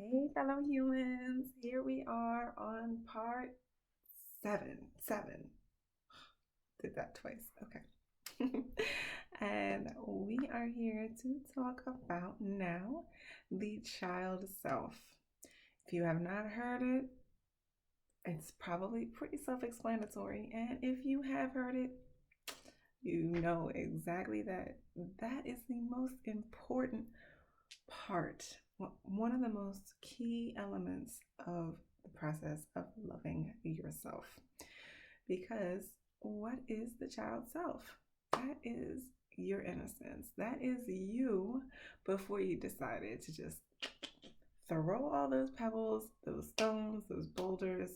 Hey, fellow humans. Here we are on part seven. Seven. Did that twice. Okay. And we are here to talk about now the child self. If you have not heard it, it's probably pretty self explanatory. And if you have heard it, you know exactly that that is the most important part, one of the most key elements of the process of loving yourself. Because what is the child self? That is your innocence. That is you before you decided to just throw all those pebbles, those stones, those boulders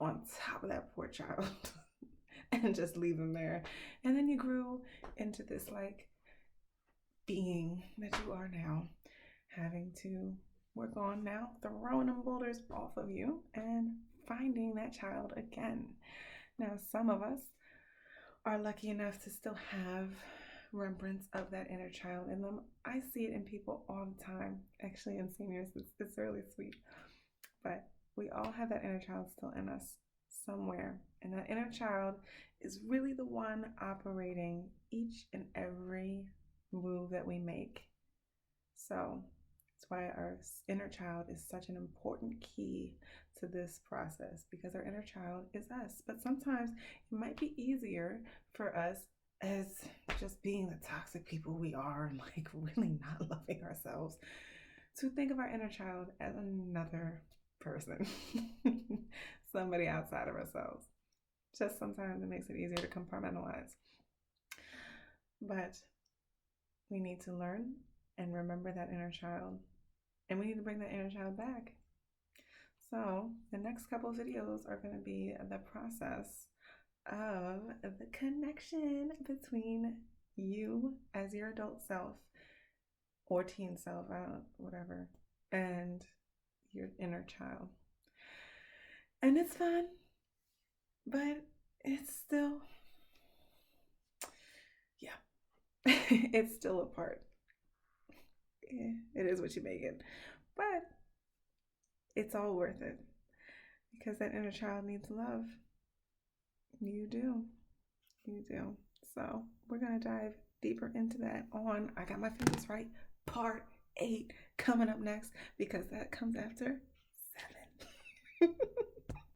on top of that poor child and just leave them there. And then you grew into this like being that you are now, having to work on now throwing them boulders off of you and finding that child again. Now, some of us are lucky enough to still have remembrance of that inner child in them. I see it in people all the time. Actually, in seniors, it's really sweet. But we all have that inner child still in us somewhere. And that inner child is really the one operating each and every move that we make. So that's why our inner child is such an important key to this process, because our inner child is us. But sometimes it might be easier for us, as just being the toxic people we are and like really not loving ourselves, to think of our inner child as another person, somebody outside of ourselves. Just sometimes it makes it easier to compartmentalize. But we need to learn and remember that inner child, and we need to bring that inner child back. So the next couple of videos are going to be the process of the connection between you as your adult self or teen self, whatever, and your inner child. And it's fun, but it's still, yeah, it's still a part. It is what you make it. But it's all worth it, because that inner child needs love. You do. You do. So we're going to dive deeper into that on, I got my fingers right, part 8 coming up next, because that comes after 7.